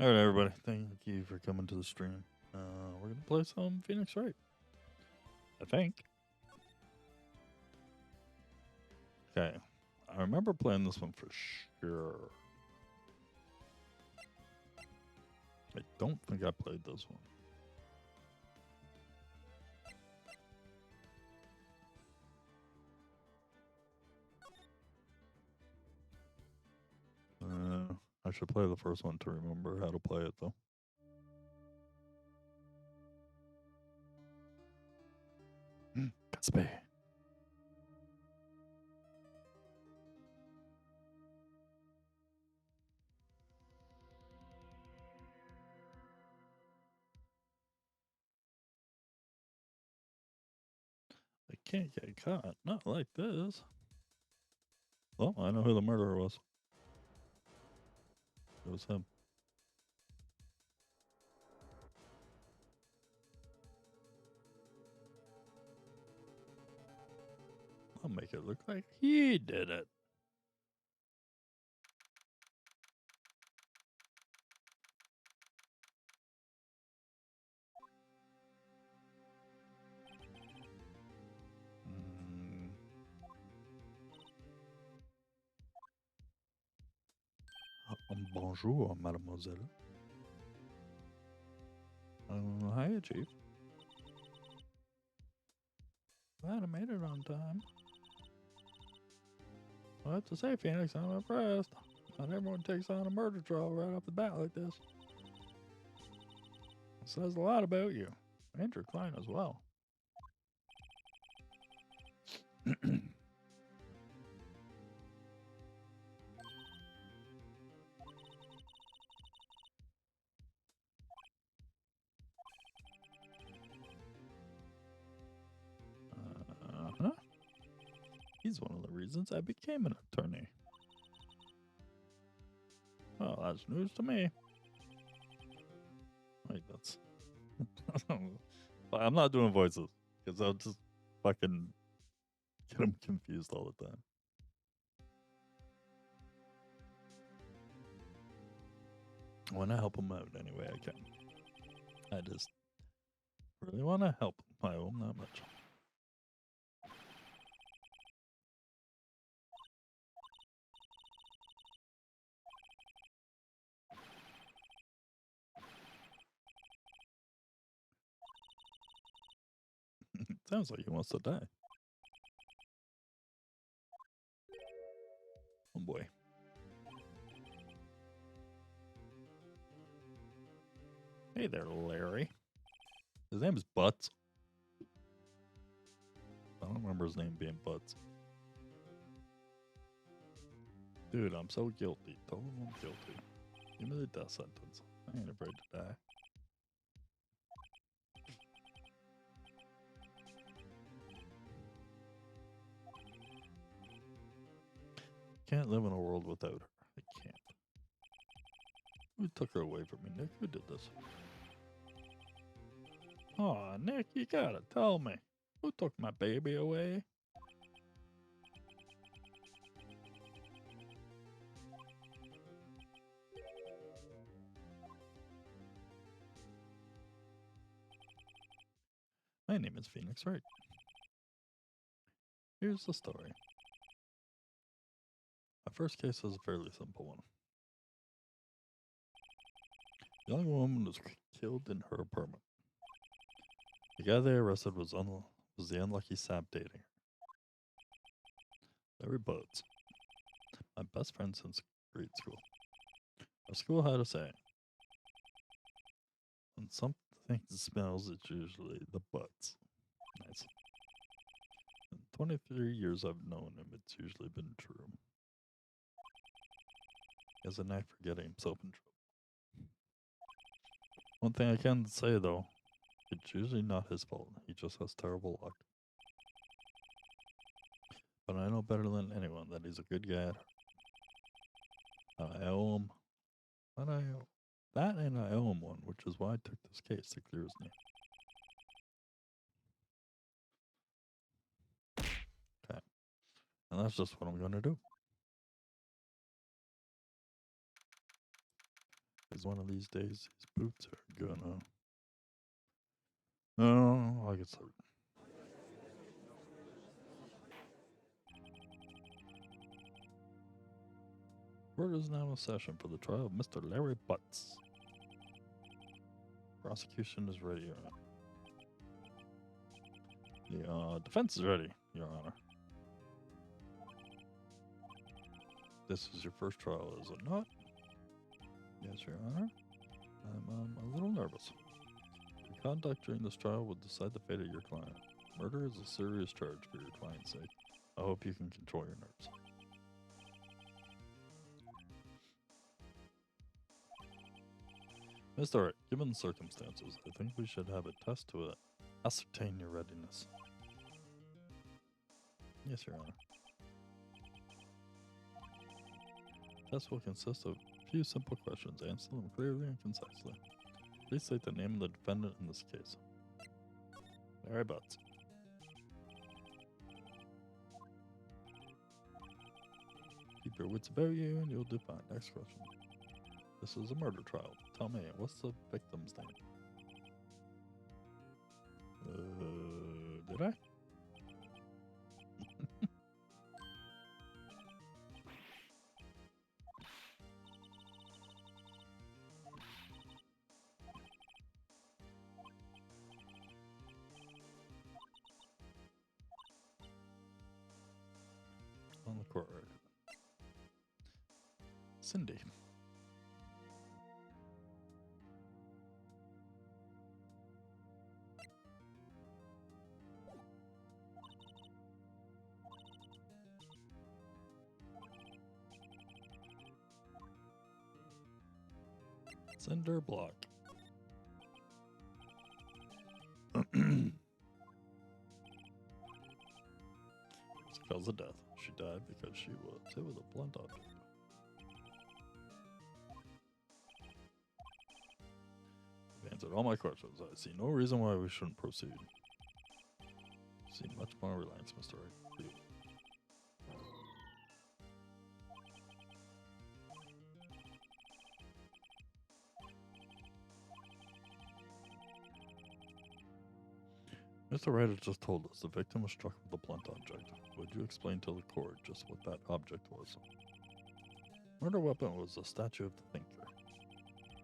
All right, everybody. Thank you for coming to the stream. We're gonna play some Phoenix Wright. I think. Okay. I remember playing this one for sure. I don't think I played this one. I should play the first one to remember how to play it, though. Gatsby. I can't get caught. Not like this. Well, I know who the murderer was. It was him. I'll make it look like he did it. Bonjour, mademoiselle. Hi, Chief. Glad I made it on time. I have to say, Phoenix, I'm impressed. Not everyone takes on a murder trial right off the bat like this. It says a lot about you, and your client as well. Uh-huh. He's one of the reasons I became an attorney. Well, that's news to me. Wait, that's... I'm not doing voices, because I'll just fucking get him confused all the time. I want to help him out any way I can. I just really want to help him. I owe him that much. Sounds like he wants to die. Oh boy. Hey there, Larry. His name is Butts. I don't remember his name being Butts. Dude, I'm so guilty. Tell him I'm guilty. Give me the death sentence. I ain't afraid to die. Can't live in a world without her. I can't. Who took her away from me, Nick? Who did this? Aw, Nick, you gotta tell me. Who took my baby away? My name is Phoenix Wright. Here's the story. My first case is a fairly simple one. A young woman was killed in her apartment. The guy they arrested was the unlucky sap dating her. Larry Buds, my best friend since grade school. Our school had a saying: when something smells, it's usually the butts. Nice. In 23 years I've known him, it's usually been true. He has a knack for getting himself in trouble. One thing I can say, though, it's usually not his fault. He just has terrible luck. But I know better than anyone that he's a good guy at heart. I owe him. That and I owe him one, which is why I took this case to clear his name. Okay. And that's just what I'm going to do. Because one of these days, these boots are gonna. No, I get started. Court is now in session for the trial of Mr. Larry Butts. Prosecution is ready, Your Honor. The defense is ready, Your Honor. This is your first trial, is it not? Yes, Your Honor. I'm a little nervous. Your conduct during this trial will decide the fate of your client. Murder is a serious charge for your client's sake. I hope you can control your nerves. Mr. Wright, given the circumstances, I think we should have a test to ascertain your readiness. Yes, Your Honor. The test will consist of a few simple questions. Answer them clearly and concisely. Please state the name of the defendant in this case. Larry Butts. Keep your wits about you and you'll do fine. Next question. This is a murder trial. Tell me, what's the victim's name? Did I? On the court record. Cindy. Cinder block. It's cause of death. She died because she was hit with a blunt object. You've answered all my questions. I see no reason why we shouldn't proceed. You seem much more relaxed, Mr. Wright. Mr. Wright has just told us the victim was struck with a blunt object. Would you explain to the court just what that object was? Murder weapon was a statue of the thinker.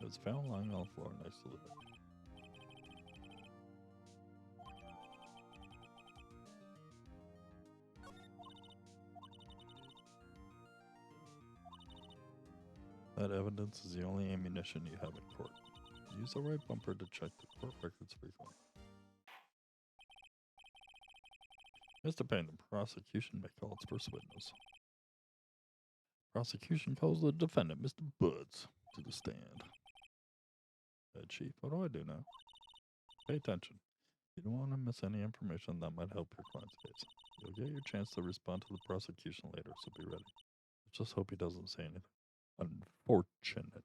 It was found lying on the floor next to the victim. That evidence is the only ammunition you have in court. Use the right bumper to check the court records frequently. Mr. Payne, the prosecution may call its first witness. Prosecution calls the defendant, Mr. Buds, to the stand. Chief, what do I do now? Pay attention. You don't want to miss any information that might help your client's case. You'll get your chance to respond to the prosecution later, so be ready. Just hope he doesn't say anything unfortunate.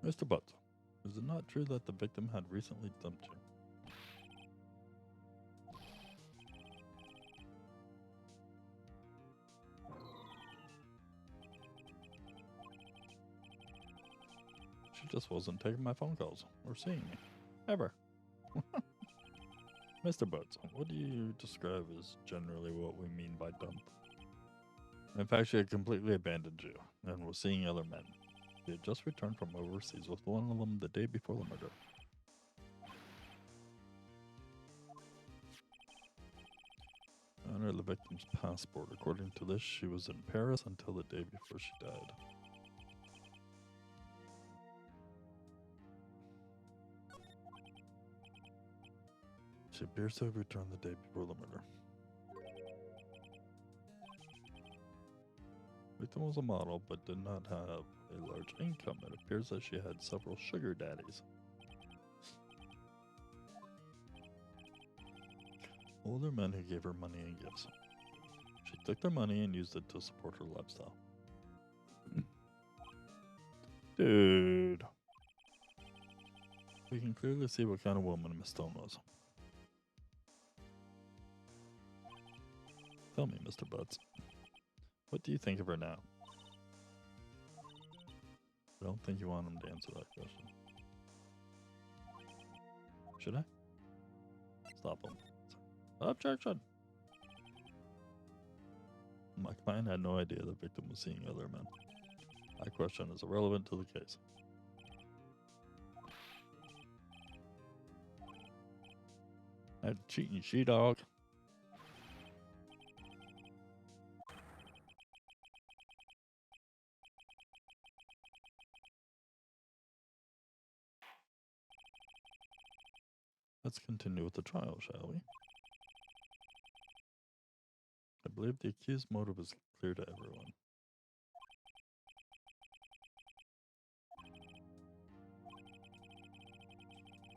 Mr. Butts, is it not true that the victim had recently dumped you? She just wasn't taking my phone calls or seeing me. Ever. Mr. Butts, what do you describe as generally what we mean by dump? In fact, she had completely abandoned you and was seeing other men. She had just returned from overseas with one of them the day before the murder. Honor the victim's passport. According to this, she was in Paris until the day before she died. She appears to have returned the day before the murder. The victim was a model, but did not have a large income. It appears that she had several sugar daddies. Older men who gave her money and gifts. She took their money and used it to support her lifestyle. Dude. We can clearly see what kind of woman Miss Stone was. Tell me, Mr. Butts, what do you think of her now? I don't think you want him to answer that question. Should I? Stop him. Objection! My client had no idea the victim was seeing other men. That question is irrelevant to the case. That cheating she-dog. Let's continue with the trial, shall we? I believe the accused's motive is clear to everyone.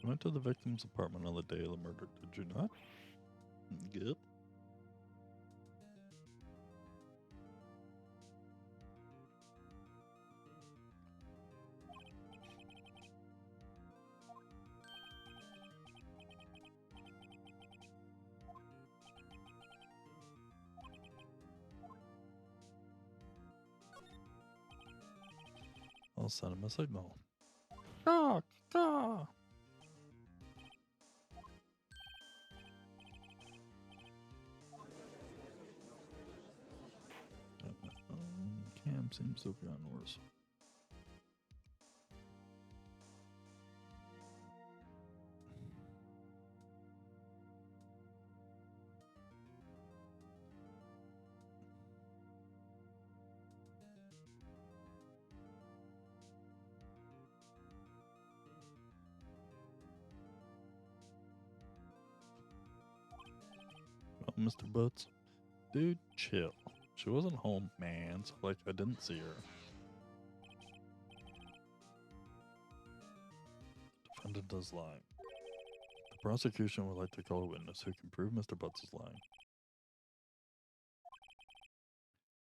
You went to the victim's apartment on the day of the murder, did you not? Yep. I'll send him a signal. Caw, caw. Cam seems to have gotten worse. Well, Mr. Butts, dude, chill. She wasn't home, man, so like I didn't see her. Defendant does lie. The prosecution would like to call a witness who can prove Mr. Butts is lying.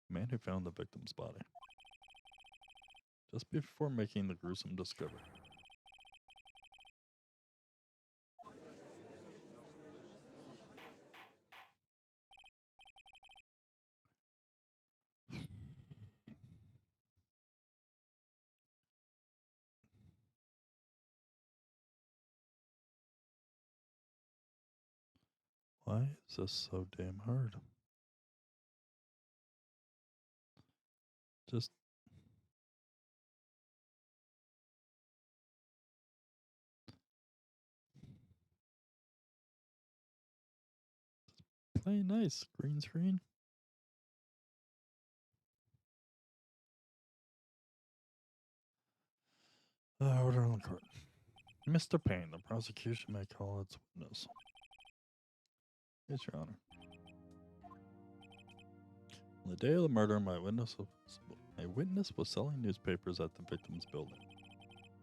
The man who found the victim's body. Just before making the gruesome discovery. Why is this so damn hard? Just play nice, green screen. Order on the court. Mr. Payne, the prosecution may call its witness. Yes, Your Honor. On the day of the murder, my witness was selling newspapers at the victim's building.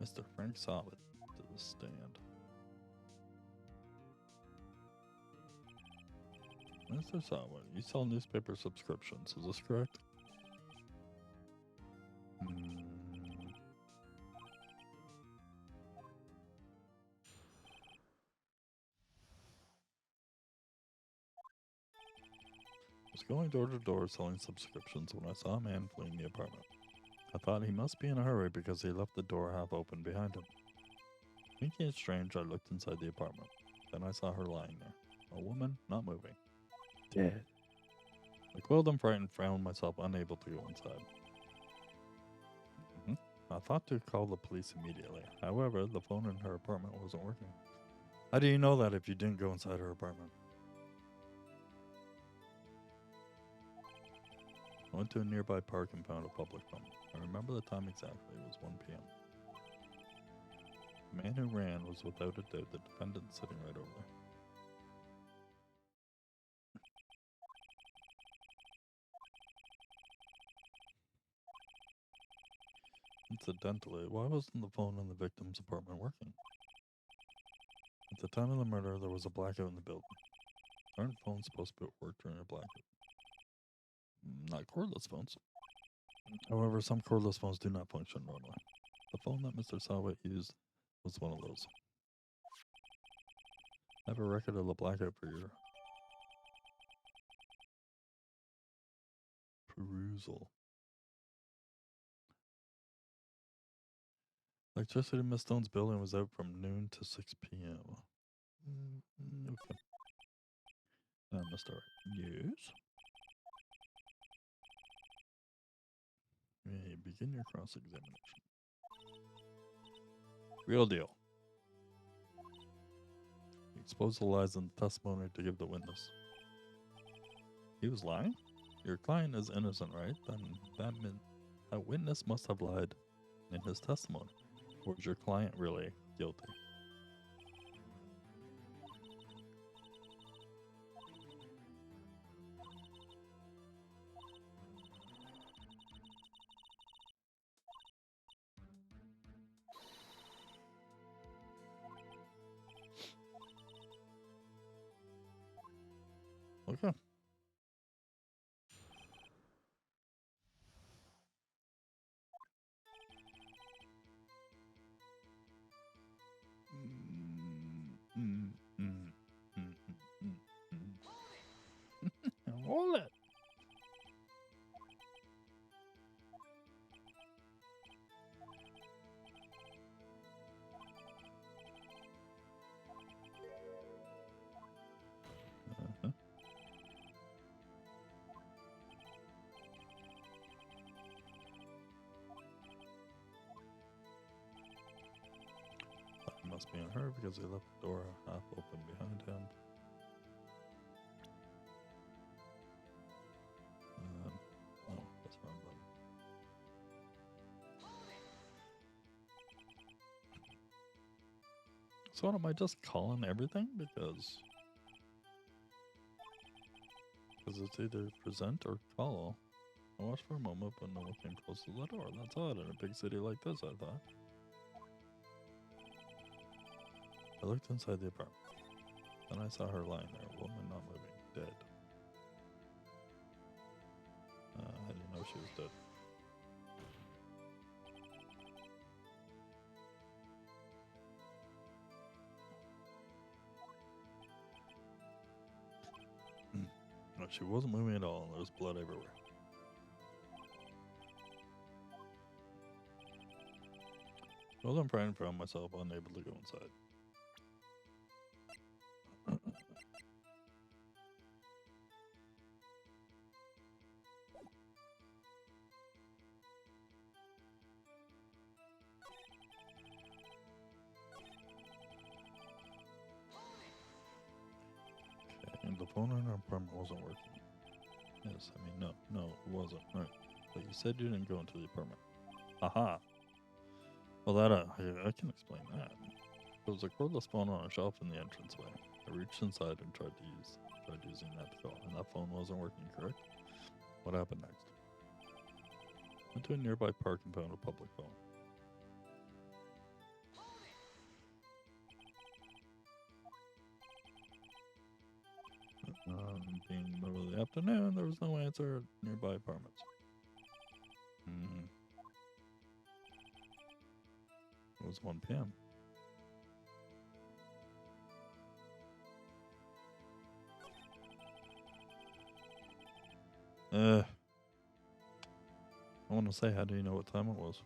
Mr. Frank saw it to the stand. Mr. Sawa, you sell newspaper subscriptions, is this correct? I was going door to door selling subscriptions when I saw a man fleeing the apartment. I thought he must be in a hurry because he left the door half open behind him. Thinking it strange, I looked inside the apartment. Then I saw her lying there. A woman, not moving. Dead. I quilled and frightened, found myself unable to go inside. I thought to call the police immediately. However, the phone in her apartment wasn't working. How do you know that if you didn't go inside her apartment? I went to a nearby park and found a public phone. I remember the time exactly. It was 1 p.m. The man who ran was without a doubt the defendant sitting right over there. Incidentally, why wasn't the phone in the victim's apartment working? At the time of the murder, there was a blackout in the building. Aren't phones supposed to work during a blackout? Not cordless phones. However, some cordless phones do not function normally. The phone that Mr. Sawit used was one of those. Have a record of the blackout for your perusal. Electricity in Miss Stone's building was out from noon to 6 p.m. Okay. Mr. Wright. Yes? May begin your cross-examination. Real deal. Expose the lies in the testimony to give the witness. He was lying? Your client is innocent, right? Then that meant that witness must have lied in his testimony. Or is your client really guilty? Okay. Hold it. He must be in her because he left the door half open behind him. Oh, that's the wrong button. So am I just calling everything because it's either present or call. I watched for a moment, but no one came close to the door. That's odd in a big city like this, I thought. I looked inside the apartment. Then I saw her lying there, a woman not moving, dead. I didn't know she was dead. No, she wasn't moving at all, and there was blood everywhere. I wasn't praying for myself, unable to go inside. Okay, and the phone in our apartment wasn't working. Yes, I mean, no, it wasn't. Right. But you said you didn't go into the apartment. Aha. Well, that, I can explain that. There was a cordless phone on a shelf in the entranceway. I reached inside and tried using that to call, and that phone wasn't working, correct? What happened next? Went to a nearby park and found a public phone. Being the middle of the afternoon, there was no answer at nearby apartments. It was 1 p.m. I want to say, how do you know what time it was?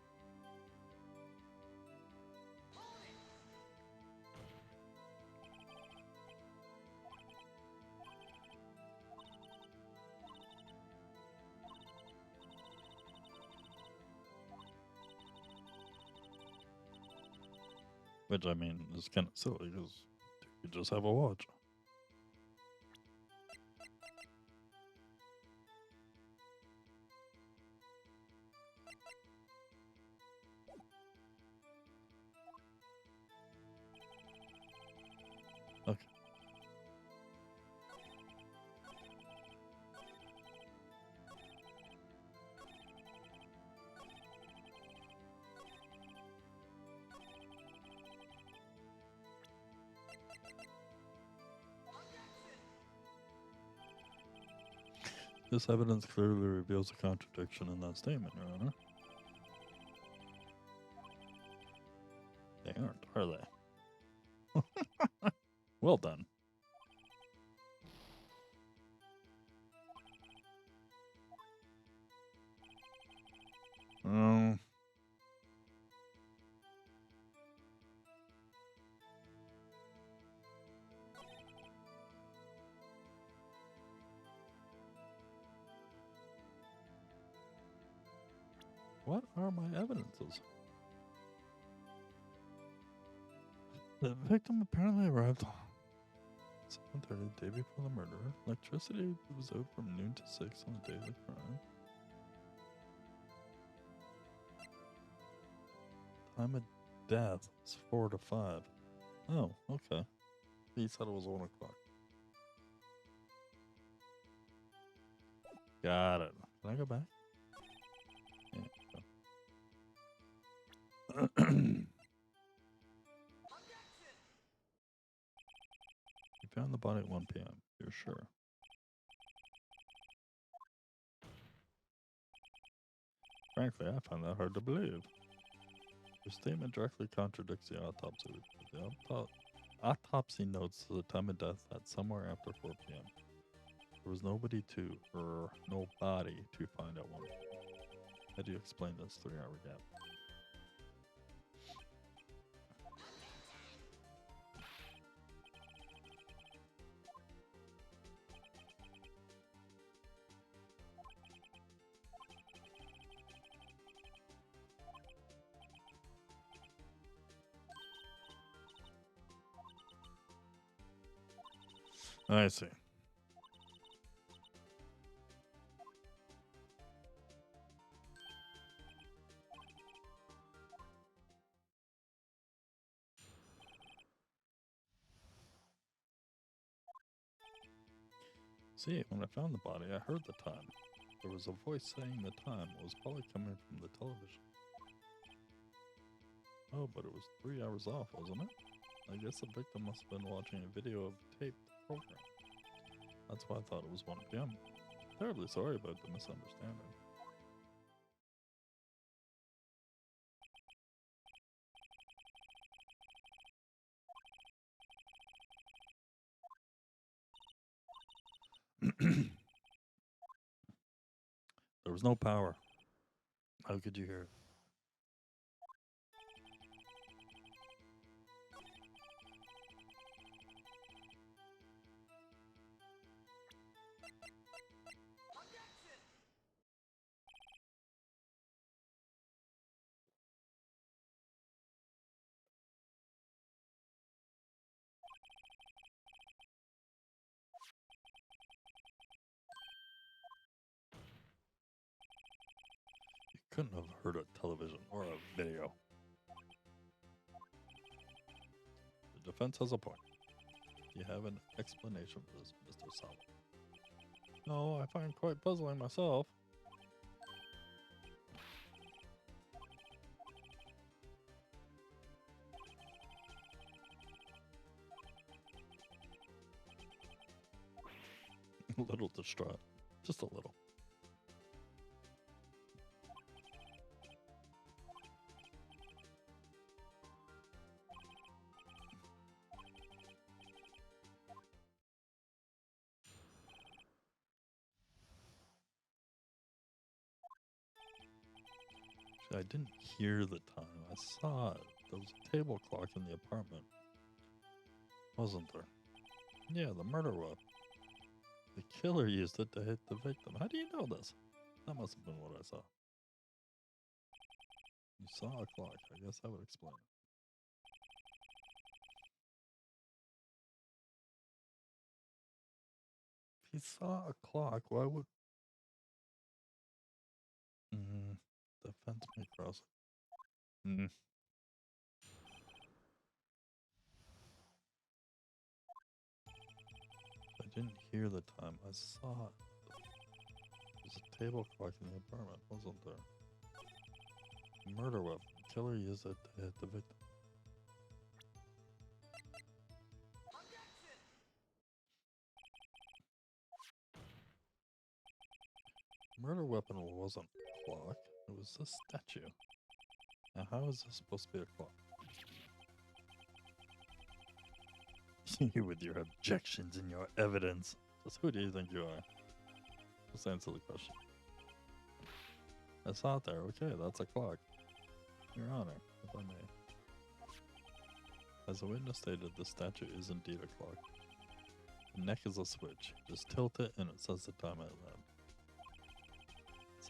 Which, I mean, is kind of silly because you just have a watch. Okay. This evidence clearly reveals a contradiction in that statement, Your Honor. They aren't, are they? Well done. What are my evidences? The victim apparently arrived 7:30 the day before the murder. Electricity was out from noon to 6 on the day of the crime. Time of death is 4 to 5. Oh, okay. He said it was 1 o'clock. Got it. Can I go back? Yeah. You found the body at 1 p.m. You're sure? Frankly, I find that hard to believe. Your statement directly contradicts the autopsy report. The autopsy notes the time of death at somewhere after 4 p.m. There was nobody to find at 1 p.m. How do you explain this 3-hour gap? I see. See, when I found the body, I heard the time. There was a voice saying the time. It was probably coming from the television. Oh, but it was 3 hours off, wasn't it? I guess the victim must have been watching a video of taped program. That's why I thought it was 1 p.m. Terribly sorry about the misunderstanding. There was no power. How could you hear it? You couldn't have heard a television or a video. The defense has a point. You have an explanation for this, Mr. Sala. No, I find quite puzzling myself. A little distraught. Just a little. See, I didn't hear the time. I saw it. There was a table clock in the apartment. Wasn't there? Yeah, the murder weapon. The killer used it to hit the victim. How do you know this? That must have been what I saw. You saw a clock. I guess that would explain it. If he saw a clock, why would... the fence may cross it. I didn't hear the time. I saw it. There's a table clock in the apartment, wasn't there? Murder weapon. The killer used it to hit the victim. Murder weapon wasn't a clock. It was a statue. Now, how is this supposed to be a clock? You with your objections and your evidence. Just who do you think you are? Just answer the question. I saw it there. Okay, that's a clock. Your Honor, if I may. As the witness stated, the statue is indeed a clock. The neck is a switch. Just tilt it and it says the time out loud.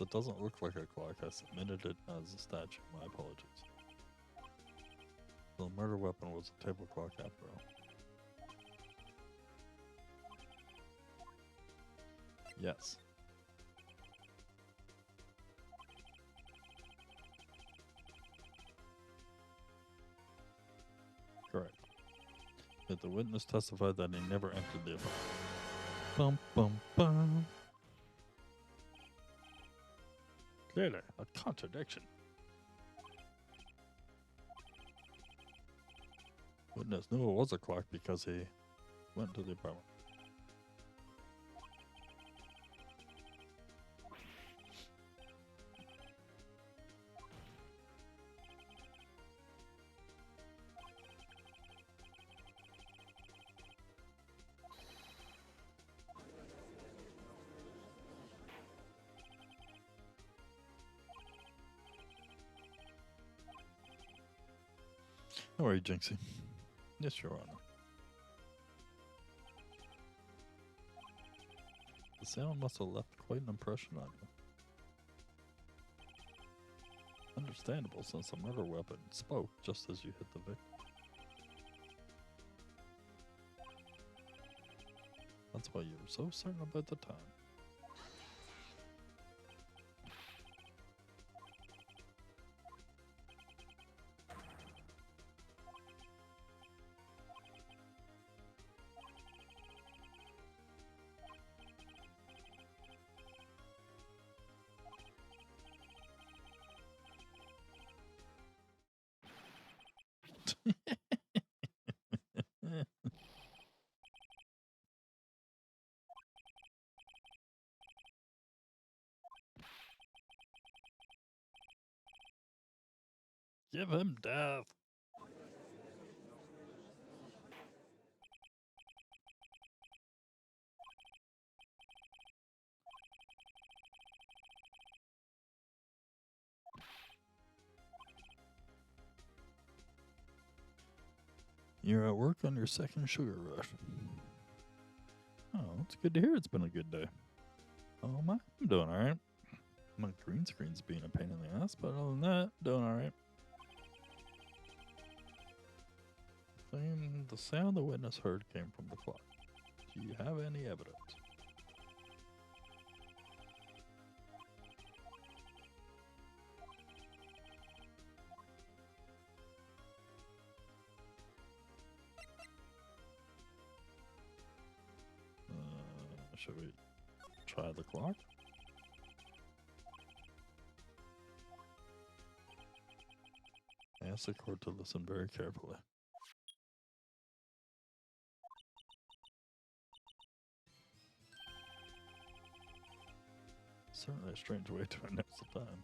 it doesn't look like a clock. I submitted it as a statue. My apologies. The murder weapon was a table clock after all. Yes. Correct. Yet the witness testified that he never entered the apartment. Bum bum bum. Clearly, a contradiction. Witness knew it was a clock because he went to the apartment. Don't worry, Jinxie. Yes, Your Honor. The sound must have left quite an impression on you. Understandable, since the murder weapon spoke just as you hit the victim. That's why you were so certain about the time. Give him death. You're at work on your second sugar rush. Oh, it's good to hear it's been a good day. Oh my, I'm doing alright. My green screen's being a pain in the ass, but other than that, doing alright. The sound the witness heard came from the clock. Do you have any evidence? Should we try the clock? Ask the court to listen very carefully. Certainly a strange way to announce the time.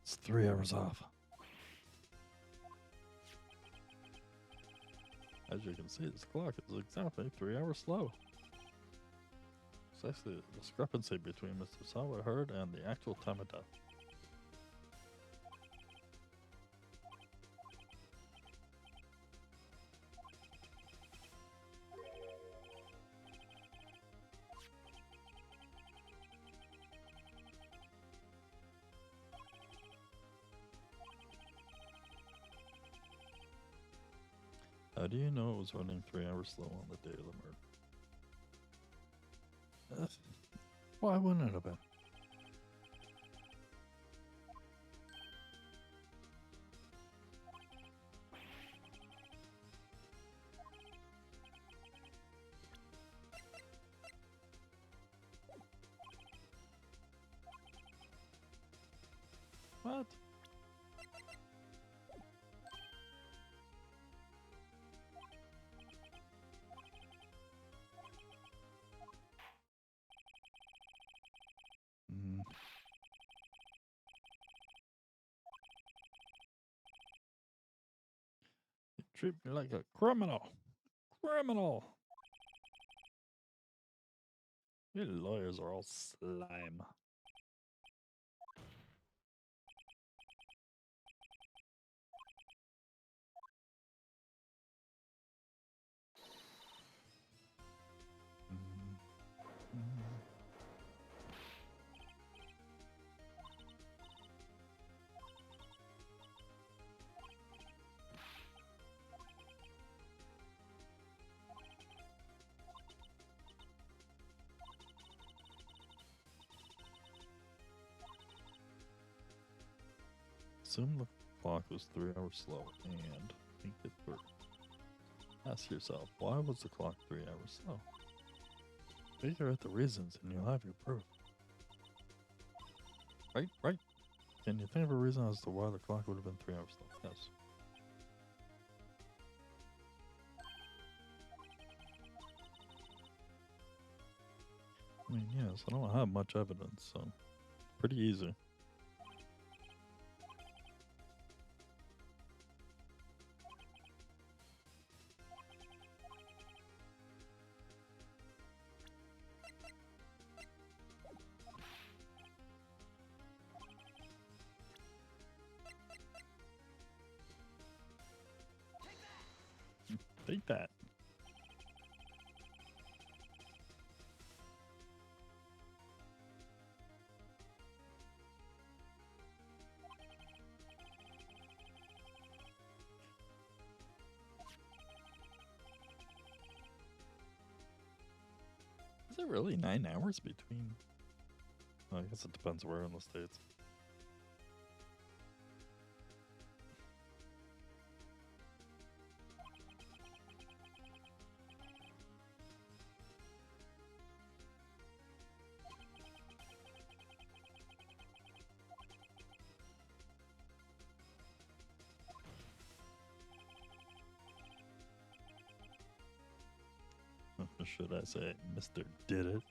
It's 3 hours off. As you can see, this clock is exactly 3 hours slow. It's actually a discrepancy between Mr. Sawa heard and the actual time of death. How do you know it was running 3 hours slow on the day of the murder? Why wouldn't it have been? What? Mm. You treat me like a criminal. Criminal! You lawyers are all slime. Assume the clock was 3 hours slow and think it through. Ask yourself, why was the clock 3 hours slow? Figure out the reasons and you'll have your proof. Right? Can you think of a reason as to why the clock would have been 3 hours slow? Yes. I mean, yes, I don't have much evidence, so pretty easy. Take that. Is it really 9 hours between? Well, I guess it depends where in the States. Should I say Mr. Did It?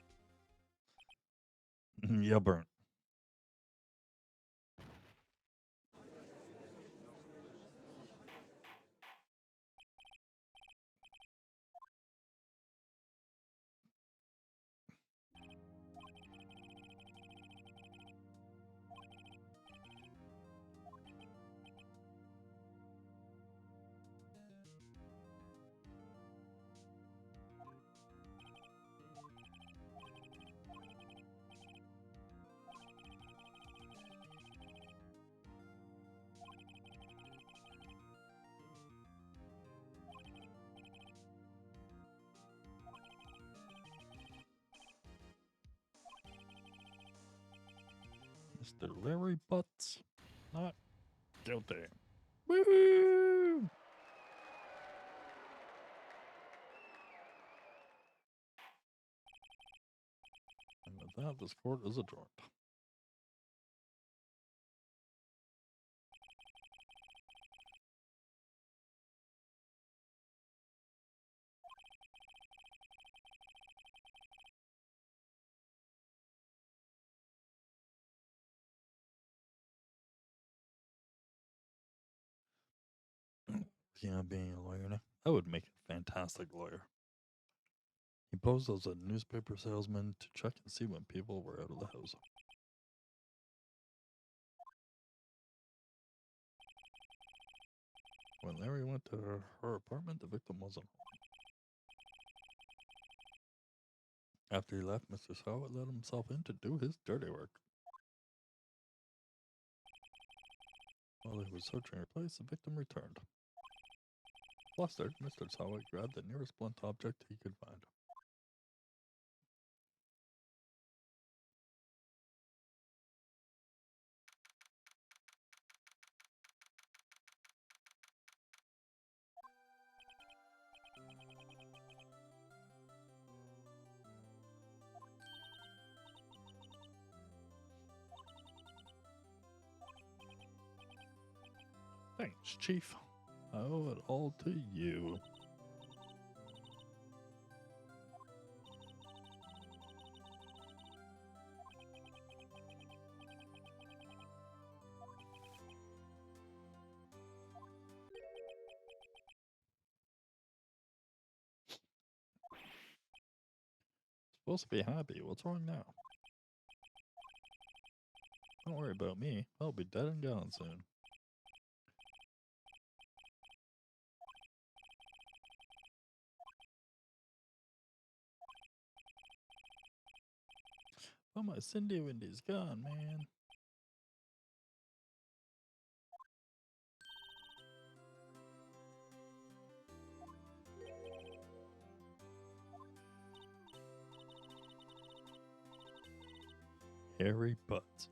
Yeah, burnt. Mr. Larry Butts, not guilty. Woohoo! And with that, this court is adjourned. Yeah, being a lawyer now, I would make a fantastic lawyer. He posed as a newspaper salesman to check and see when people were out of the house. When Larry went to her apartment, the victim wasn't home. After he left, Mr. Scarlett let himself in to do his dirty work. While he was searching her place, the victim returned. Flustered, Mr. Scarlett grabbed the nearest blunt object he could find. Thanks, Chief. I owe it all to you. Supposed to be happy. What's wrong now? Don't worry about me. I'll be dead and gone soon. Oh, my Cindy Windy's gone, man. Harry Butts.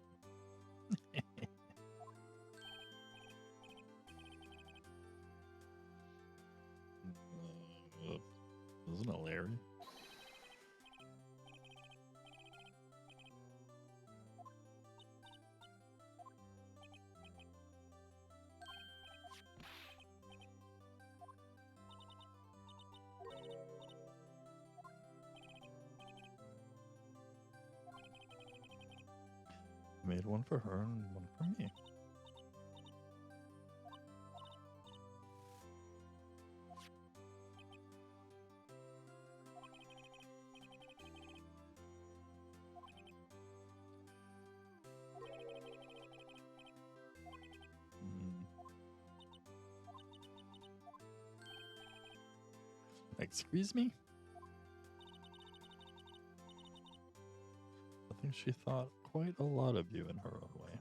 made one for her and one for me. Excuse me? I think she thought quite a lot of you in her own way.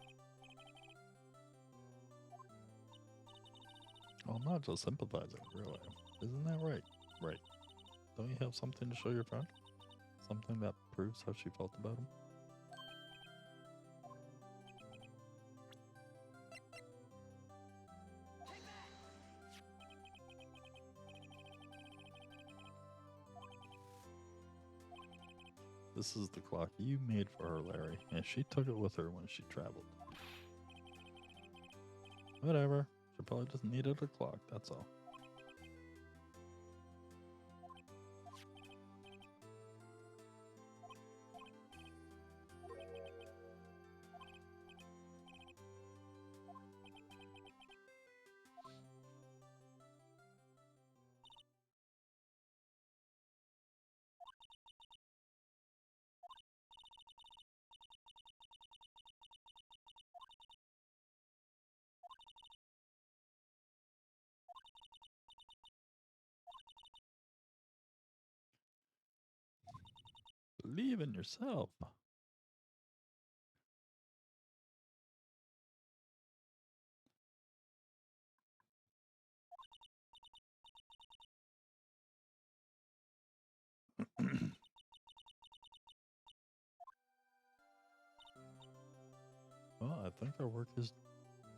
Well, I'm not just sympathizing, really. Isn't that right? Right. Don't you have something to show your friend? Something that proves how she felt about him? This is the clock you made for her, Larry, and she took it with her when she traveled. Whatever. She probably just needed a clock, that's all. Believe in yourself. Well, I think our work is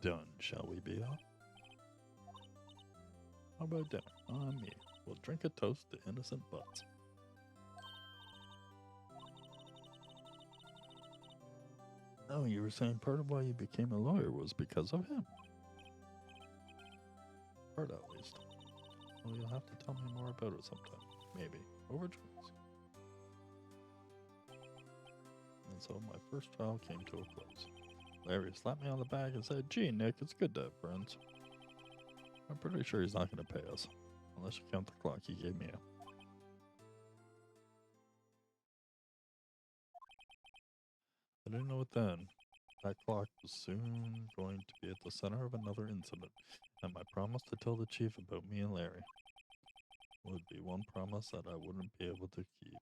done, shall we be off? How about dinner? On me. We'll drink a toast to innocent butts. Oh, you were saying part of why you became a lawyer was because of him? Part at least. Well, you'll have to tell me more about it sometime. Maybe. Over drinks. And so my first trial came to a close. Larry slapped me on the back and said, "Gee, Nick, it's good to have friends." I'm pretty sure he's not going to pay us. Unless you count the clock he gave me. I didn't know it then. That clock was soon going to be at the center of another incident, and my promise to tell the chief about me and Larry would be one promise that I wouldn't be able to keep.